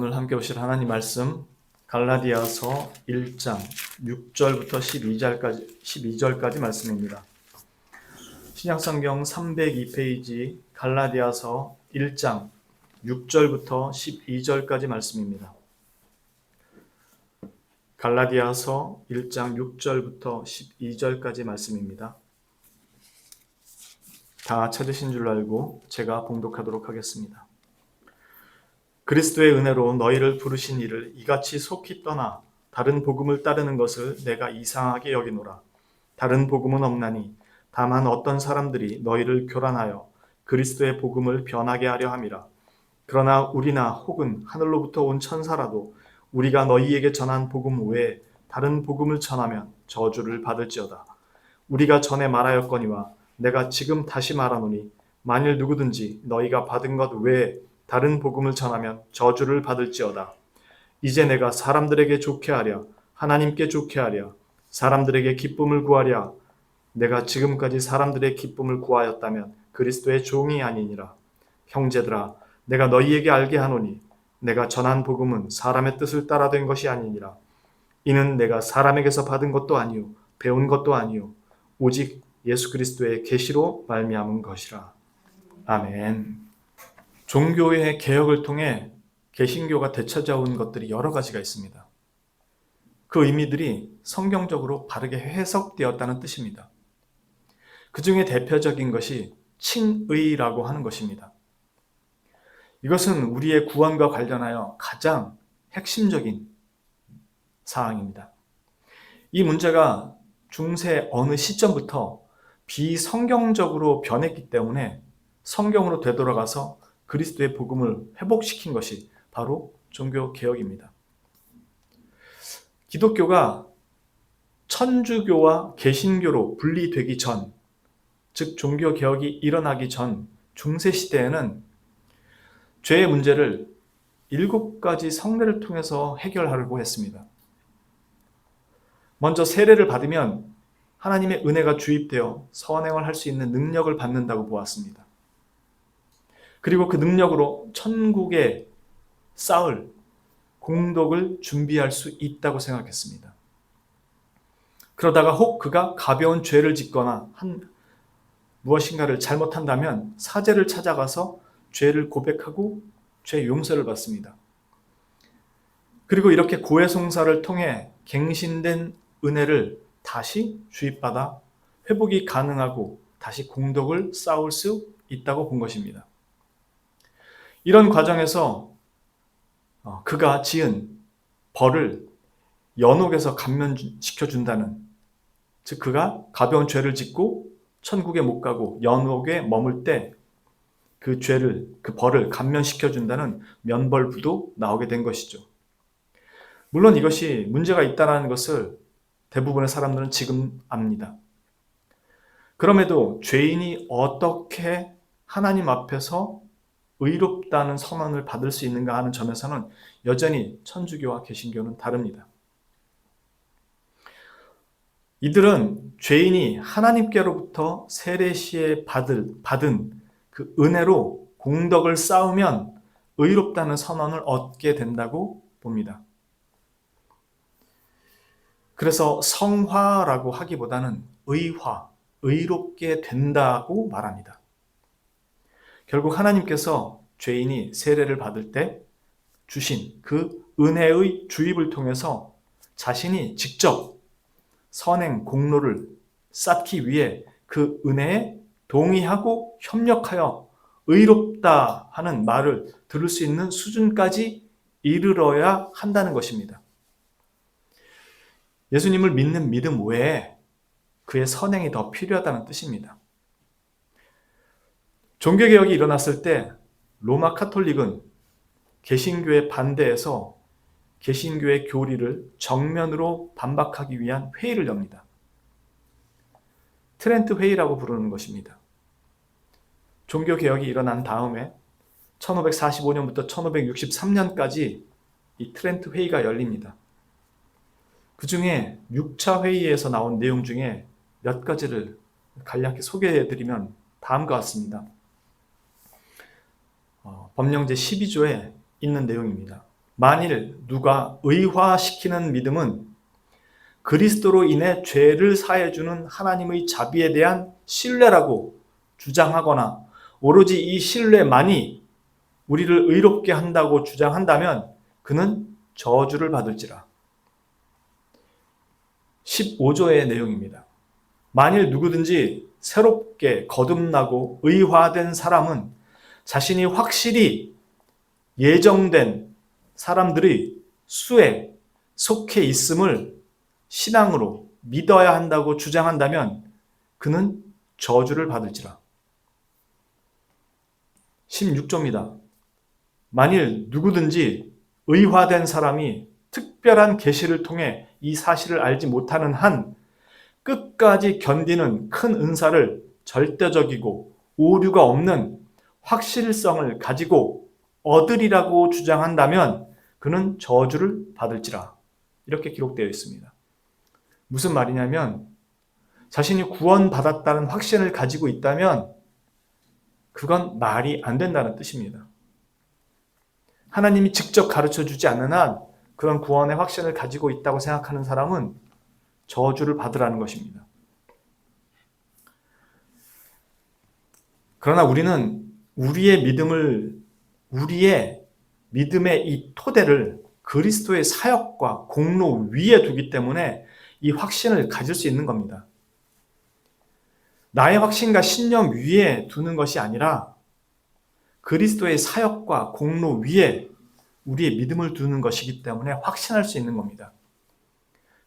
오늘 함께 보실 하나님 말씀 갈라디아서 1장 6절부터 12절까지 말씀입니다. 신약성경 302페이지 갈라디아서 1장 6절부터 12절까지 말씀입니다. 갈라디아서 1장 6절부터 12절까지 말씀입니다. 다 찾으신 줄 알고 제가 봉독하도록 하겠습니다. 그리스도의 은혜로 너희를 부르신 이를 이같이 속히 떠나 다른 복음을 따르는 것을 내가 이상하게 여기노라. 다른 복음은 없나니 다만 어떤 사람들이 너희를 교란하여 그리스도의 복음을 변하게 하려 함이라. 그러나 우리나 혹은 하늘로부터 온 천사라도 우리가 너희에게 전한 복음 외에 다른 복음을 전하면 저주를 받을지어다. 우리가 전에 말하였거니와 내가 지금 다시 말하노니 만일 누구든지 너희가 받은 것 외에 다른 복음을 전하면 저주를 받을지어다. 이제 내가 사람들에게 좋게 하랴 하나님께 좋게 하랴 사람들에게 기쁨을 구하랴 내가 지금까지 사람들의 기쁨을 구하였다면 그리스도의 종이 아니니라. 형제들아 내가 너희에게 알게 하노니 내가 전한 복음은 사람의 뜻을 따라 된 것이 아니니라. 이는 내가 사람에게서 받은 것도 아니요 배운 것도 아니요 오직 예수 그리스도의 계시로 말미암은 것이라. 아멘. 종교의 개혁을 통해 개신교가 되찾아온 것들이 여러 가지가 있습니다. 그 의미들이 성경적으로 바르게 해석되었다는 뜻입니다. 그 중에 대표적인 것이 칭의라고 하는 것입니다. 이것은 우리의 구원과 관련하여 가장 핵심적인 사항입니다. 이 문제가 중세 어느 시점부터 비성경적으로 변했기 때문에 성경으로 되돌아가서 그리스도의 복음을 회복시킨 것이 바로 종교개혁입니다. 기독교가 천주교와 개신교로 분리되기 전, 즉 종교개혁이 일어나기 전 중세시대에는 죄의 문제를 7가지 성례를 통해서 해결하려고 했습니다. 먼저 세례를 받으면 하나님의 은혜가 주입되어 선행을 할 수 있는 능력을 받는다고 보았습니다. 그리고 그 능력으로 천국에 쌓을 공덕을 준비할 수 있다고 생각했습니다. 그러다가 혹 그가 가벼운 죄를 짓거나 무엇인가를 잘못한다면 사제를 찾아가서 죄를 고백하고 죄 용서를 받습니다. 그리고 이렇게 고해성사를 통해 갱신된 은혜를 다시 주입받아 회복이 가능하고 다시 공덕을 쌓을 수 있다고 본 것입니다. 이런 과정에서 그가 지은 벌을 연옥에서 감면시켜준다는, 즉 그가 가벼운 죄를 짓고 천국에 못 가고 연옥에 머물 때 그 죄를, 그 벌을 감면시켜준다는 면벌부도 나오게 된 것이죠. 물론 이것이 문제가 있다는 것을 대부분의 사람들은 지금 압니다. 그럼에도 죄인이 어떻게 하나님 앞에서 의롭다는 선언을 받을 수 있는가 하는 점에서는 여전히 천주교와 개신교는 다릅니다. 이들은 죄인이 하나님께로부터 세례 시에 받은 그 은혜로 공덕을 쌓으면 의롭다는 선언을 얻게 된다고 봅니다. 그래서 성화라고 하기보다는 의화, 의롭게 된다고 말합니다. 결국 하나님께서 죄인이 세례를 받을 때 주신 그 은혜의 주입을 통해서 자신이 직접 선행 공로를 쌓기 위해 그 은혜에 동의하고 협력하여 의롭다 하는 말을 들을 수 있는 수준까지 이르러야 한다는 것입니다. 예수님을 믿는 믿음 외에 그의 선행이 더 필요하다는 뜻입니다. 종교개혁이 일어났을 때 로마 카톨릭은 개신교에 반대해서 개신교의 교리를 정면으로 반박하기 위한 회의를 엽니다. 트렌트 회의라고 부르는 것입니다. 종교개혁이 일어난 다음에 1545년부터 1563년까지 이 트렌트 회의가 열립니다. 그 중에 6차 회의에서 나온 내용 중에 몇 가지를 간략히 소개해드리면 다음과 같습니다. 법령제 12조에 있는 내용입니다. 만일 누가 의화시키는 믿음은 그리스도로 인해 죄를 사해주는 하나님의 자비에 대한 신뢰라고 주장하거나 오로지 이 신뢰만이 우리를 의롭게 한다고 주장한다면 그는 저주를 받을지라. 15조의 내용입니다. 만일 누구든지 새롭게 거듭나고 의화된 사람은 자신이 확실히 예정된 사람들의 수에 속해 있음을 신앙으로 믿어야 한다고 주장한다면 그는 저주를 받을지라. 16조입니다. 만일 누구든지 의화된 사람이 특별한 계시를 통해 이 사실을 알지 못하는 한 끝까지 견디는 큰 은사를 절대적이고 오류가 없는 확실성을 가지고 얻으리라고 주장한다면 그는 저주를 받을지라. 이렇게 기록되어 있습니다. 무슨 말이냐면 자신이 구원받았다는 확신을 가지고 있다면 그건 말이 안 된다는 뜻입니다. 하나님이 직접 가르쳐주지 않는 한 그런 구원의 확신을 가지고 있다고 생각하는 사람은 저주를 받으라는 것입니다. 그러나 우리는 우리의 믿음의 이 토대를 그리스도의 사역과 공로 위에 두기 때문에 이 확신을 가질 수 있는 겁니다. 나의 확신과 신념 위에 두는 것이 아니라 그리스도의 사역과 공로 위에 우리의 믿음을 두는 것이기 때문에 확신할 수 있는 겁니다.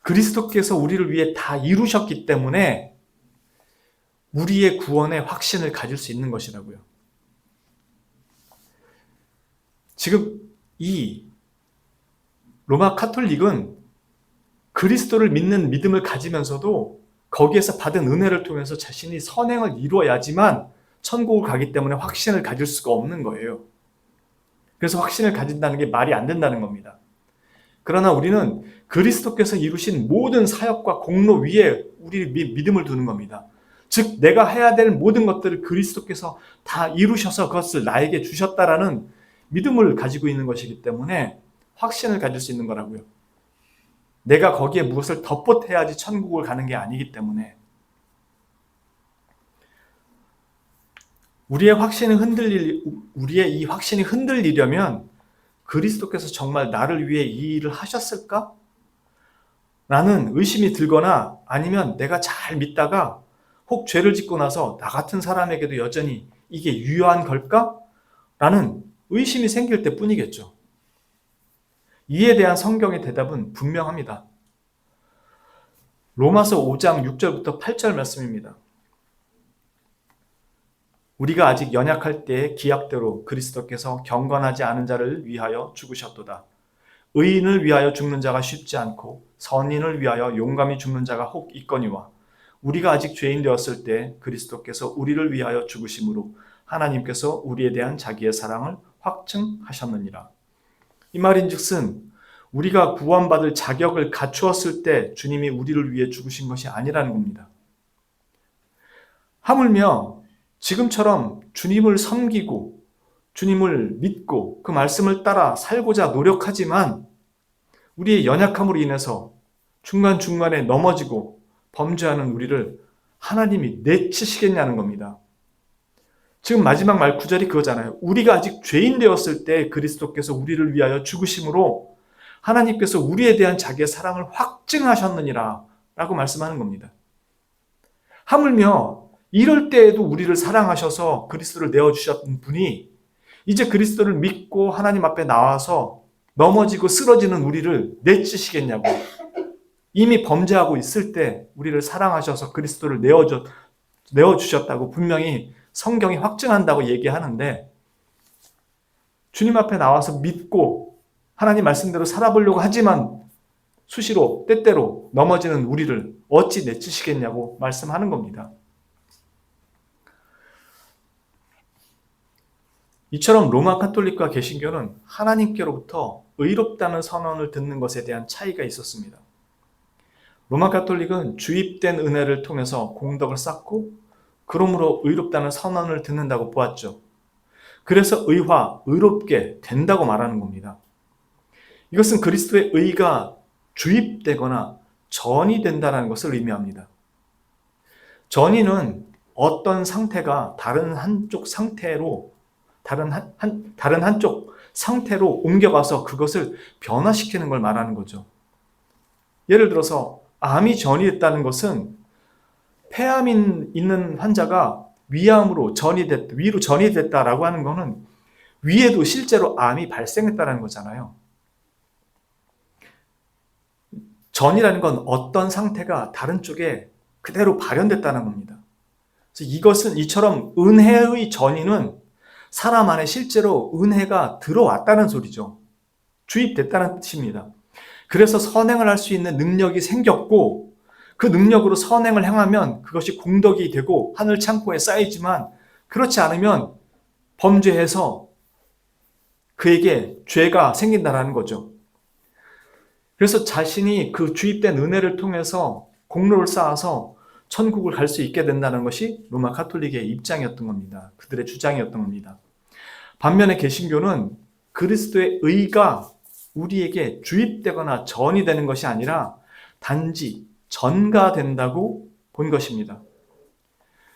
그리스도께서 우리를 위해 다 이루셨기 때문에 우리의 구원의 확신을 가질 수 있는 것이라고요. 지금 이 로마 카톨릭은 그리스도를 믿는 믿음을 가지면서도 거기에서 받은 은혜를 통해서 자신이 선행을 이루어야지만 천국을 가기 때문에 확신을 가질 수가 없는 거예요. 그래서 확신을 가진다는 게 말이 안 된다는 겁니다. 그러나 우리는 그리스도께서 이루신 모든 사역과 공로 위에 우리 믿음을 두는 겁니다. 즉 내가 해야 될 모든 것들을 그리스도께서 다 이루셔서 그것을 나에게 주셨다라는 믿음을 가지고 있는 것이기 때문에 확신을 가질 수 있는 거라고요. 내가 거기에 무엇을 덧보태야지 천국을 가는 게 아니기 때문에 우리의 이 확신이 흔들리려면 그리스도께서 정말 나를 위해 이 일을 하셨을까? 라는 의심이 들거나 아니면 내가 잘 믿다가 혹 죄를 짓고 나서 나 같은 사람에게도 여전히 이게 유효한 걸까? 라는 의심이 생길 때 뿐이겠죠. 이에 대한 성경의 대답은 분명합니다. 로마서 5장 6절부터 8절 말씀입니다. 우리가 아직 연약할 때의 기약대로 그리스도께서 경건하지 않은 자를 위하여 죽으셨도다. 의인을 위하여 죽는 자가 쉽지 않고 선인을 위하여 용감히 죽는 자가 혹 있거니와 우리가 아직 죄인 되었을 때 그리스도께서 우리를 위하여 죽으심으로 하나님께서 우리에 대한 자기의 사랑을 확증하셨느니라. 이 말인즉슨 우리가 구원받을 자격을 갖추었을 때 주님이 우리를 위해 죽으신 것이 아니라는 겁니다. 하물며 지금처럼 주님을 섬기고 주님을 믿고 그 말씀을 따라 살고자 노력하지만 우리의 연약함으로 인해서 중간중간에 넘어지고 범죄하는 우리를 하나님이 내치시겠냐는 겁니다. 지금 마지막 말 9절이 그거잖아요. 우리가 아직 죄인 되었을 때 그리스도께서 우리를 위하여 죽으심으로 하나님께서 우리에 대한 자기의 사랑을 확증하셨느니라 라고 말씀하는 겁니다. 하물며 이럴 때에도 우리를 사랑하셔서 그리스도를 내어주셨던 분이 이제 그리스도를 믿고 하나님 앞에 나와서 넘어지고 쓰러지는 우리를 내치시겠냐고. 이미 범죄하고 있을 때 우리를 사랑하셔서 그리스도를 내어주셨다고 분명히 성경이 확증한다고 얘기하는데 주님 앞에 나와서 믿고 하나님 말씀대로 살아보려고 하지만 수시로 때때로 넘어지는 우리를 어찌 내치시겠냐고 말씀하는 겁니다. 이처럼 로마 카톨릭과 개신교는 하나님께로부터 의롭다는 선언을 듣는 것에 대한 차이가 있었습니다. 로마 카톨릭은 주입된 은혜를 통해서 공덕을 쌓고 그러므로 의롭다는 선언을 듣는다고 보았죠. 그래서 의롭게 된다고 말하는 겁니다. 이것은 그리스도의 의가 주입되거나 전이된다는 것을 의미합니다. 전이는 어떤 상태가 다른 한쪽 상태로 옮겨가서 그것을 변화시키는 걸 말하는 거죠. 예를 들어서 암이 전이됐다는 것은 폐암 있는 환자가 위로 전이됐다라고 하는 것은 위에도 실제로 암이 발생했다는 거잖아요. 전이라는 건 어떤 상태가 다른 쪽에 그대로 발현됐다는 겁니다. 그래서 이처럼 은혜의 전이는 사람 안에 실제로 은혜가 들어왔다는 소리죠. 주입됐다는 뜻입니다. 그래서 선행을 할 수 있는 능력이 생겼고, 그 능력으로 선행을 행하면 그것이 공덕이 되고 하늘 창고에 쌓이지만, 그렇지 않으면 범죄해서 그에게 죄가 생긴다는 거죠. 그래서 자신이 그 주입된 은혜를 통해서 공로를 쌓아서 천국을 갈 수 있게 된다는 것이 로마 가톨릭의 입장이었던 겁니다. 그들의 주장이었던 겁니다. 반면에 개신교는 그리스도의 의가 우리에게 주입되거나 전이 되는 것이 아니라 단지 전가된다고 본 것입니다.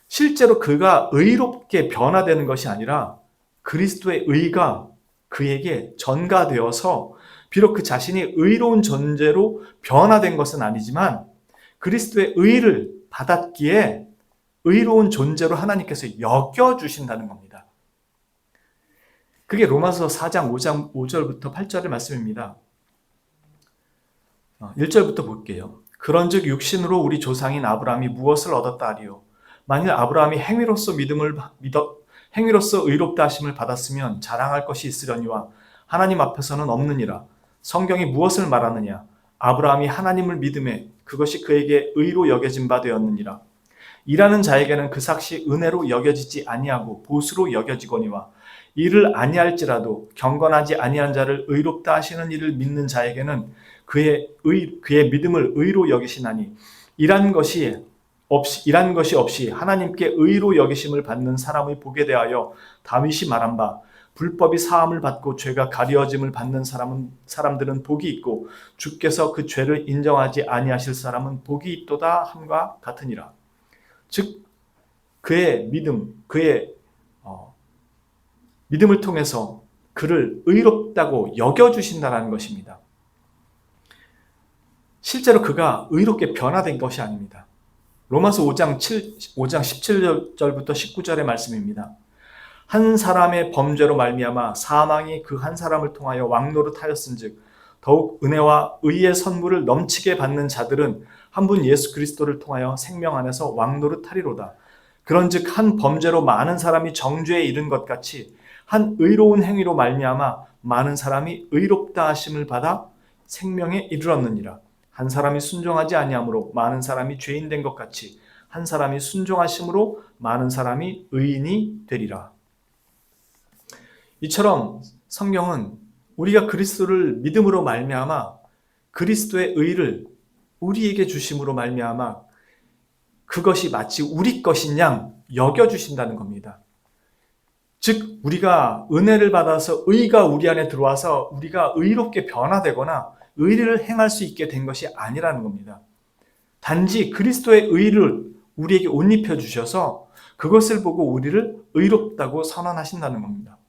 실제로 그가 의롭게 변화되는 것이 아니라 그리스도의 의가 그에게 전가되어서 비록 그 자신이 의로운 존재로 변화된 것은 아니지만 그리스도의 의를 받았기에 의로운 존재로 하나님께서 여겨주신다는 겁니다. 그게 로마서 4장 5절부터 8절의 말씀입니다. 1절부터 볼게요. 그런즉 육신으로 우리 조상인 아브라함이 무엇을 얻었다 하리요? 만일 아브라함이 행위로서 행위로서 의롭다 하심을 받았으면 자랑할 것이 있으려니와 하나님 앞에서는 없느니라. 성경이 무엇을 말하느냐? 아브라함이 하나님을 믿음에 그것이 그에게 의로 여겨진 바 되었느니라. 일하는 자에게는 그 삭시 은혜로 여겨지지 아니하고 보수로 여겨지거니와 이를 아니할지라도 경건하지 아니한 자를 의롭다 하시는 이를 믿는 자에게는 그의 믿음을 의로 여기시나니 일한 것이 없이 하나님께 의로 여기심을 받는 사람의 복에 대하여 다윗이 말한 바 불법이 사함을 받고 죄가 가려짐을 받는 사람들은 복이 있고 주께서 그 죄를 인정하지 아니하실 사람은 복이 있도다 함과 같으니라. 즉 그의 믿음을 통해서 그를 의롭다고 여겨주신다는 것입니다. 실제로 그가 의롭게 변화된 것이 아닙니다. 로마서 5장 17절부터 19절의 말씀입니다. 한 사람의 범죄로 말미암아 사망이 그 한 사람을 통하여 왕노릇하였은즉 더욱 은혜와 의의 선물을 넘치게 받는 자들은 한 분 예수 그리스도를 통하여 생명 안에서 왕노릇하리로다. 그런즉 한 범죄로 많은 사람이 정죄에 이른 것 같이 한 의로운 행위로 말미암아 많은 사람이 의롭다 하심을 받아 생명에 이르렀느니라. 한 사람이 순종하지 아니함으로 많은 사람이 죄인 된 것 같이 한 사람이 순종하심으로 많은 사람이 의인이 되리라. 이처럼 성경은 우리가 그리스도를 믿음으로 말미암아 그리스도의 의를 우리에게 주심으로 말미암아 그것이 마치 우리 것인 양 여겨주신다는 겁니다. 즉 우리가 은혜를 받아서 의가 우리 안에 들어와서 우리가 의롭게 변화되거나 의를 행할 수 있게 된 것이 아니라는 겁니다. 단지 그리스도의 의를 우리에게 옷 입혀 주셔서 그것을 보고 우리를 의롭다고 선언하신다는 겁니다.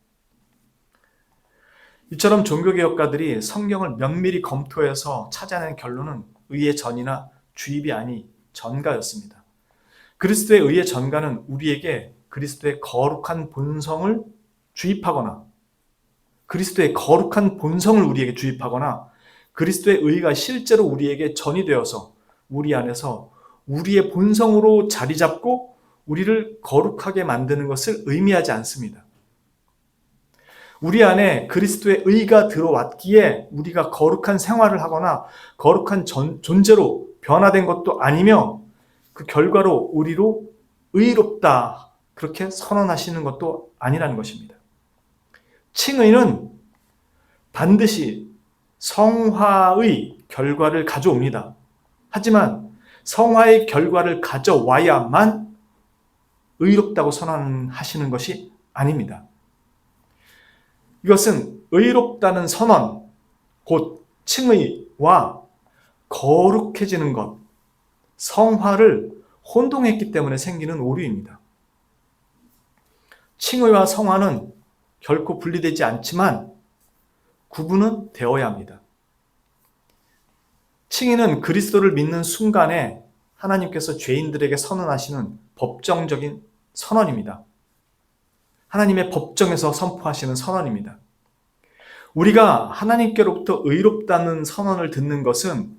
이처럼 종교개혁가들이 성경을 면밀히 검토해서 찾아낸 결론은 의의 전이나 주입이 아니 전가였습니다. 그리스도의 의의 전가는 우리에게 그리스도의 거룩한 본성을 주입하거나 그리스도의 거룩한 본성을 우리에게 주입하거나 그리스도의 의가 실제로 우리에게 전이 되어서 우리 안에서 우리의 본성으로 자리 잡고 우리를 거룩하게 만드는 것을 의미하지 않습니다. 우리 안에 그리스도의 의가 들어왔기에 우리가 거룩한 생활을 하거나 거룩한 존재로 변화된 것도 아니며 그 결과로 우리로 의롭다 그렇게 선언하시는 것도 아니라는 것입니다. 칭의는 반드시 성화의 결과를 가져옵니다. 하지만 성화의 결과를 가져와야만 의롭다고 선언하시는 것이 아닙니다. 이것은 의롭다는 선언 곧 칭의와 거룩해지는 것, 성화를 혼동했기 때문에 생기는 오류입니다. 칭의와 성화는 결코 분리되지 않지만 구분은 되어야 합니다. 칭의는 그리스도를 믿는 순간에 하나님께서 죄인들에게 선언하시는 법정적인 선언입니다. 하나님의 법정에서 선포하시는 선언입니다. 우리가 하나님께로부터 의롭다는 선언을 듣는 것은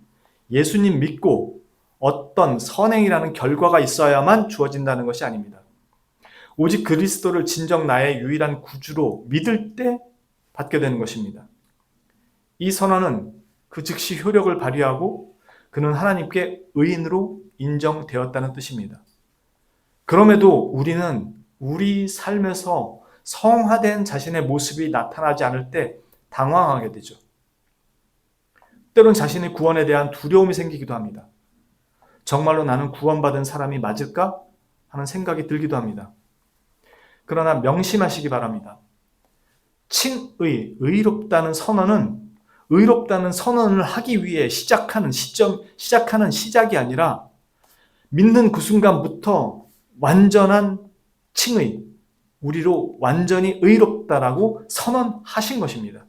예수님 믿고 어떤 선행이라는 결과가 있어야만 주어진다는 것이 아닙니다. 오직 그리스도를 진정 나의 유일한 구주로 믿을 때 받게 되는 것입니다. 이 선언은 그 즉시 효력을 발휘하고 그는 하나님께 의인으로 인정되었다는 뜻입니다. 그럼에도 우리는 우리 삶에서 성화된 자신의 모습이 나타나지 않을 때 당황하게 되죠. 때론 자신의 구원에 대한 두려움이 생기기도 합니다. 정말로 나는 구원받은 사람이 맞을까? 하는 생각이 들기도 합니다. 그러나 명심하시기 바랍니다. 칭의, 의롭다는 선언을 하기 위해 시작하는 시작이 아니라 믿는 그 순간부터 완전한 칭의, 우리로 완전히 의롭다라고 선언하신 것입니다.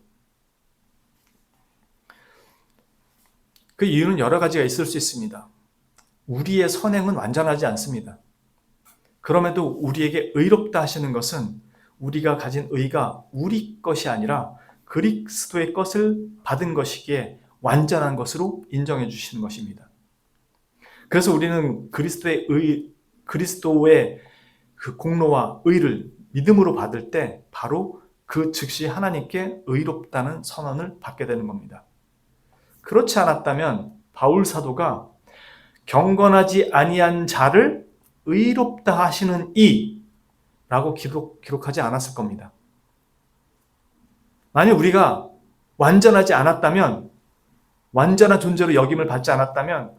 그 이유는 여러 가지가 있을 수 있습니다. 우리의 선행은 완전하지 않습니다. 그럼에도 우리에게 의롭다 하시는 것은 우리가 가진 의가 우리 것이 아니라 그리스도의 것을 받은 것이기에 완전한 것으로 인정해 주시는 것입니다. 그래서 우리는 그리스도의 그 공로와 의를 믿음으로 받을 때 바로 그 즉시 하나님께 의롭다는 선언을 받게 되는 겁니다. 그렇지 않았다면 바울 사도가 경건하지 아니한 자를 의롭다 하시는 이라고 기록하지 않았을 겁니다. 만약 우리가 완전하지 않았다면, 완전한 존재로 여김을 받지 않았다면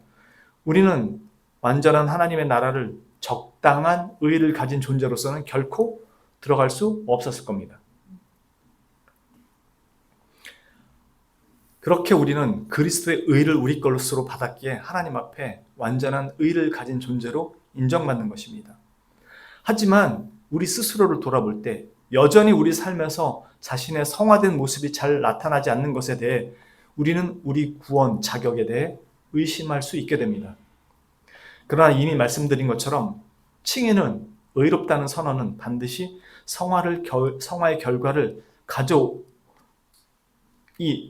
우리는 완전한 하나님의 나라를 적당한 의를 가진 존재로서는 결코 들어갈 수 없었을 겁니다. 그렇게 우리는 그리스도의 의를 우리 것으로 받았기에 하나님 앞에 완전한 의를 가진 존재로 인정받는 것입니다. 하지만 우리 스스로를 돌아볼 때 여전히 우리 삶에서 자신의 성화된 모습이 잘 나타나지 않는 것에 대해 우리는 우리 구원 자격에 대해 의심할 수 있게 됩니다. 그러나 이미 말씀드린 것처럼 칭의는 의롭다는 선언은 반드시 성화의 결과를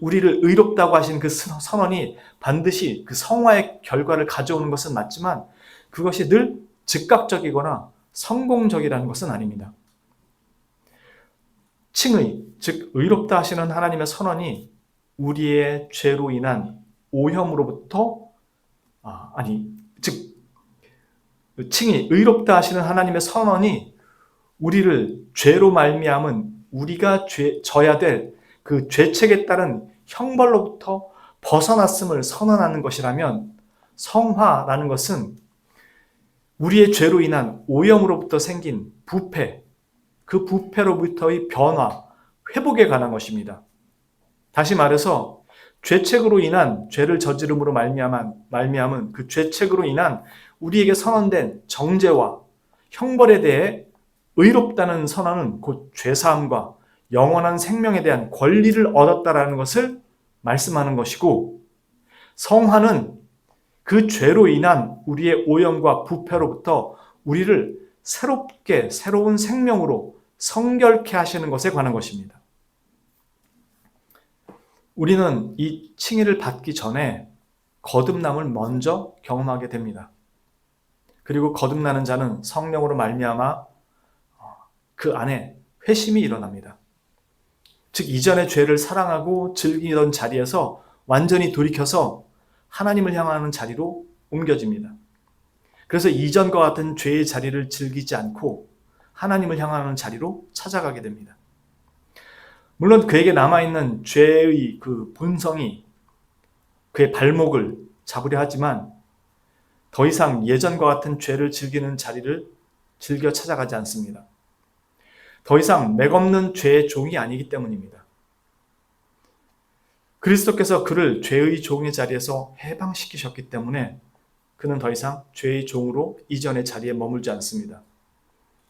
우리를 의롭다고 하신 그 선언이 반드시 그 성화의 결과를 가져오는 것은 맞지만 그것이 늘 즉각적이거나 성공적이라는 것은 아닙니다. 칭의, 즉 의롭다 하시는 하나님의 선언이 우리의 죄로 인한 오염으로부터 칭의, 의롭다 하시는 하나님의 선언이 우리를 죄로 말미암은 우리가 져야 될 그 죄책에 따른 형벌로부터 벗어났음을 선언하는 것이라면 성화라는 것은 우리의 죄로 인한 오염으로부터 생긴 부패, 그 부패로부터의 변화, 회복에 관한 것입니다. 다시 말해서 죄책으로 인한 죄를 저지름으로 말미암은 그 죄책으로 인한 우리에게 선언된 정죄와 형벌에 대해 의롭다는 선언은 곧 죄사함과 영원한 생명에 대한 권리를 얻었다라는 것을 말씀하는 것이고, 성화는 그 죄로 인한 우리의 오염과 부패로부터 우리를 새로운 생명으로 성결케 하시는 것에 관한 것입니다. 우리는 이 칭의를 받기 전에 거듭남을 먼저 경험하게 됩니다. 그리고 거듭나는 자는 성령으로 말미암아 그 안에 회심이 일어납니다. 즉 이전의 죄를 사랑하고 즐기던 자리에서 완전히 돌이켜서 하나님을 향하는 자리로 옮겨집니다. 그래서 이전과 같은 죄의 자리를 즐기지 않고 하나님을 향하는 자리로 찾아가게 됩니다. 물론 그에게 남아있는 죄의 그 본성이 그의 발목을 잡으려 하지만 더 이상 예전과 같은 죄를 즐기는 자리를 즐겨 찾아가지 않습니다. 더 이상 맥없는 죄의 종이 아니기 때문입니다. 그리스도께서 그를 죄의 종의 자리에서 해방시키셨기 때문에 그는 더 이상 죄의 종으로 이전의 자리에 머물지 않습니다.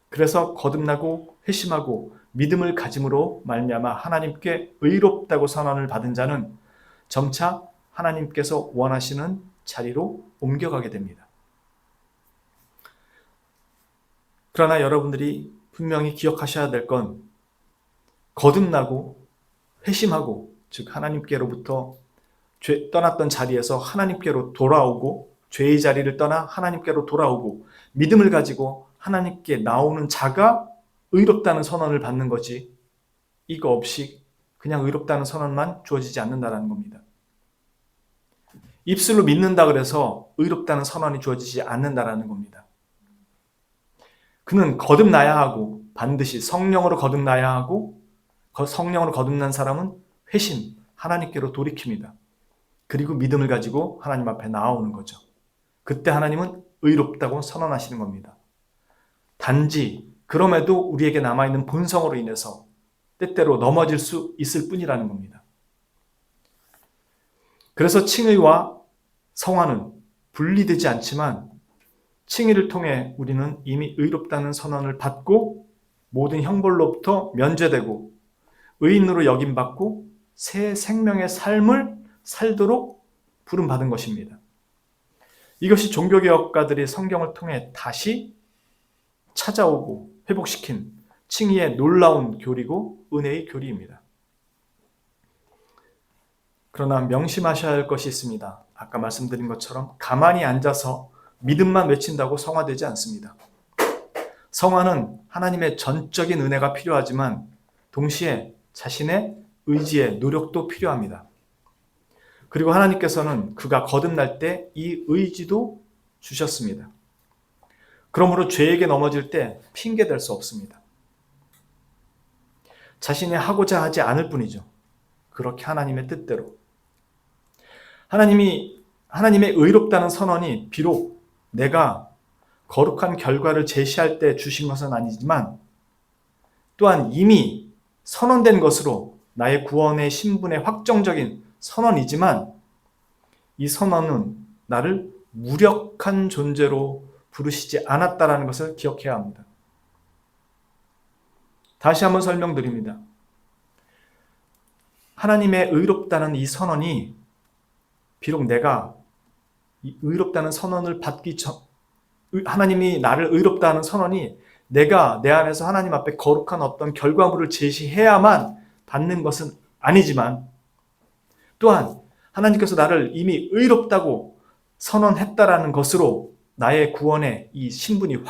그래서 거듭나고 회심하고 믿음을 가짐으로 말미암아 하나님께 의롭다고 선언을 받은 자는 점차 하나님께서 원하시는 자리로 옮겨가게 됩니다. 그러나 여러분들이 분명히 기억하셔야 될 건 거듭나고 회심하고, 즉 하나님께로부터 떠났던 자리에서 하나님께로 돌아오고, 죄의 자리를 떠나 하나님께로 돌아오고 믿음을 가지고 하나님께 나오는 자가 의롭다는 선언을 받는 거지, 이거 없이 그냥 의롭다는 선언만 주어지지 않는다는 겁니다. 입술로 믿는다 그래서 의롭다는 선언이 주어지지 않는다는 겁니다. 그는 거듭나야 하고, 반드시 성령으로 거듭나야 하고, 성령으로 거듭난 사람은 회심, 하나님께로 돌이킵니다. 그리고 믿음을 가지고 하나님 앞에 나아오는 거죠. 그때 하나님은 의롭다고 선언하시는 겁니다. 단지 그럼에도 우리에게 남아있는 본성으로 인해서 때때로 넘어질 수 있을 뿐이라는 겁니다. 그래서 칭의와 성화는 분리되지 않지만 칭의를 통해 우리는 이미 의롭다는 선언을 받고 모든 형벌로부터 면제되고 의인으로 여김받고 새 생명의 삶을 살도록 부름받은 것입니다. 이것이 종교개혁가들이 성경을 통해 다시 찾아오고 회복시킨 칭의의 놀라운 교리고 은혜의 교리입니다. 그러나 명심하셔야 할 것이 있습니다. 아까 말씀드린 것처럼 가만히 앉아서 믿음만 외친다고 성화되지 않습니다. 성화는 하나님의 전적인 은혜가 필요하지만 동시에 자신의 의지의 노력도 필요합니다. 그리고 하나님께서는 그가 거듭날 때 이 의지도 주셨습니다. 그러므로 죄에게 넘어질 때 핑계댈 수 없습니다. 자신이 하고자 하지 않을 뿐이죠. 그렇게 하나님의 뜻대로. 하나님의 의롭다는 선언이 비록 내가 거룩한 결과를 제시할 때 주신 것은 아니지만 또한 이미 선언된 것으로 나의 구원의 신분의 확정적인 선언이지만 이 선언은 나를 무력한 존재로 부르시지 않았다라는 것을 기억해야 합니다. 다시 한번 설명드립니다. 하나님의 의롭다는 이 선언이 비록 내가 이 의롭다는 선언을 받기 전, 하나님이 나를 의롭다는 선언이 내가 내 안에서 하나님 앞에 거룩한 어떤 결과물을 제시해야만 받는 것은 아니지만 또한 하나님께서 나를 이미 의롭다고 선언했다라는 것으로 나의 구원의 이 신분이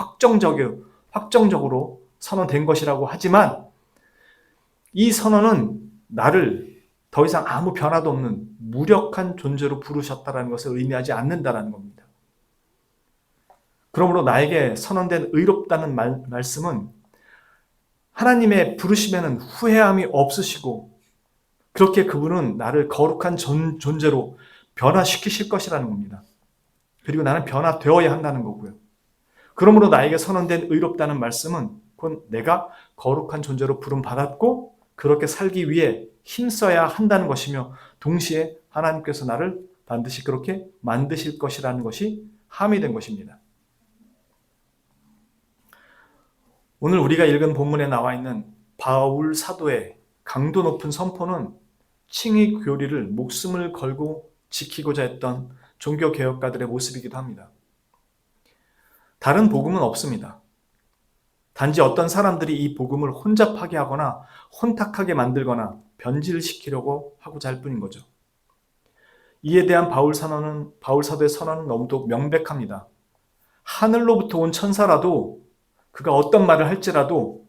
확정적으로 선언된 것이라고 하지만 이 선언은 나를 더 이상 아무 변화도 없는 무력한 존재로 부르셨다는 것을 의미하지 않는다는 겁니다. 그러므로 나에게 선언된 의롭다는 말씀은 하나님의 부르심에는 후회함이 없으시고 그렇게 그분은 나를 거룩한 존재로 변화시키실 것이라는 겁니다. 그리고 나는 변화되어야 한다는 거고요. 그러므로 나에게 선언된 의롭다는 말씀은 곧 내가 거룩한 존재로 부름받았고 그렇게 살기 위해 힘써야 한다는 것이며 동시에 하나님께서 나를 반드시 그렇게 만드실 것이라는 것이 함의된 것입니다. 오늘 우리가 읽은 본문에 나와 있는 바울 사도의 강도 높은 선포는 칭의 교리를 목숨을 걸고 지키고자 했던 종교개혁가들의 모습이기도 합니다. 다른 복음은 없습니다. 단지 어떤 사람들이 이 복음을 혼잡하게 하거나 혼탁하게 만들거나 변질시키려고 하고자 할 뿐인 거죠. 이에 대한 바울 사도의 선언은 너무도 명백합니다. 하늘로부터 온 천사라도 그가 어떤 말을 할지라도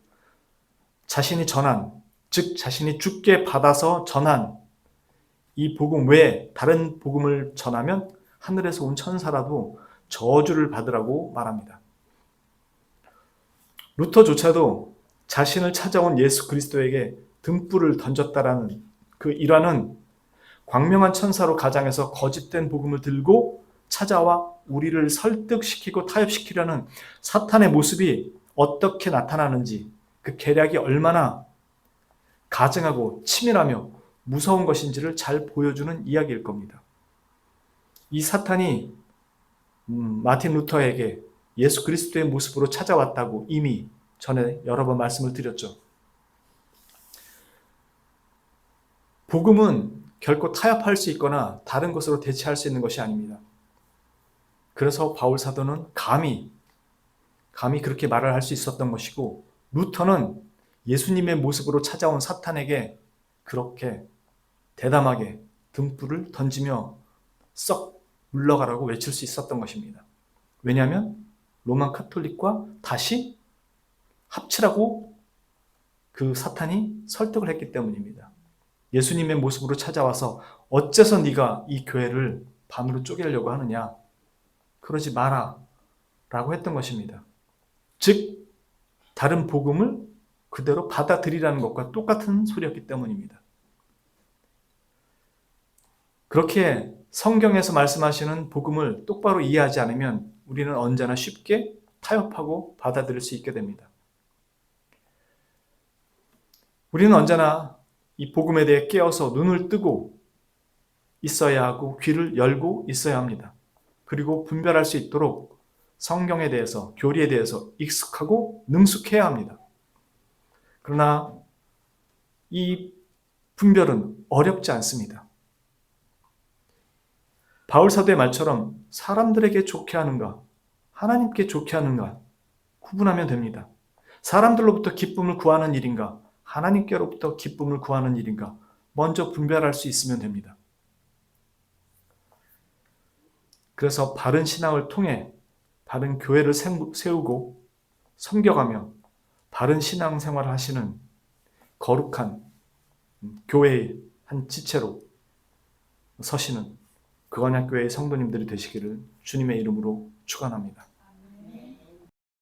자신이 전한, 즉 자신이 주께 받아서 전한 이 복음 외에 다른 복음을 전하면 하늘에서 온 천사라도 저주를 받으라고 말합니다. 루터조차도 자신을 찾아온 예수 그리스도에게 등불을 던졌다라는 그 일화는 광명한 천사로 가장해서 거짓된 복음을 들고 찾아와 우리를 설득시키고 타협시키려는 사탄의 모습이 어떻게 나타나는지, 그 계략이 얼마나 가증하고 치밀하며 무서운 것인지를 잘 보여주는 이야기일 겁니다. 이 사탄이 마틴 루터에게 예수 그리스도의 모습으로 찾아왔다고 이미 전에 여러 번 말씀을 드렸죠. 복음은 결코 타협할 수 있거나 다른 것으로 대체할 수 있는 것이 아닙니다. 그래서 바울 사도는 감히 그렇게 말을 할 수 있었던 것이고, 루터는 예수님의 모습으로 찾아온 사탄에게 그렇게 대담하게 등불을 던지며 썩 물러가라고 외칠 수 있었던 것입니다. 왜냐하면 로만 카톨릭과 다시 합치라고 그 사탄이 설득을 했기 때문입니다. 예수님의 모습으로 찾아와서 어째서 네가 이 교회를 반으로 쪼개려고 하느냐? 그러지 마라 라고 했던 것입니다. 즉 다른 복음을 그대로 받아들이라는 것과 똑같은 소리였기 때문입니다. 그렇게 성경에서 말씀하시는 복음을 똑바로 이해하지 않으면 우리는 언제나 쉽게 타협하고 받아들일 수 있게 됩니다. 우리는 언제나 이 복음에 대해 깨어서 눈을 뜨고 있어야 하고 귀를 열고 있어야 합니다. 그리고 분별할 수 있도록 성경에 대해서, 교리에 대해서 익숙하고 능숙해야 합니다. 그러나 이 분별은 어렵지 않습니다. 바울 사도의 말처럼 사람들에게 좋게 하는가, 하나님께 좋게 하는가 구분하면 됩니다. 사람들로부터 기쁨을 구하는 일인가, 하나님께로부터 기쁨을 구하는 일인가 먼저 분별할 수 있으면 됩니다. 그래서 바른 신앙을 통해 바른 교회를 세우고 섬겨가며 바른 신앙생활을 하시는 거룩한 교회의 한 지체로 서시는 그언약교회의 성도님들이 되시기를 주님의 이름으로 축원합니다.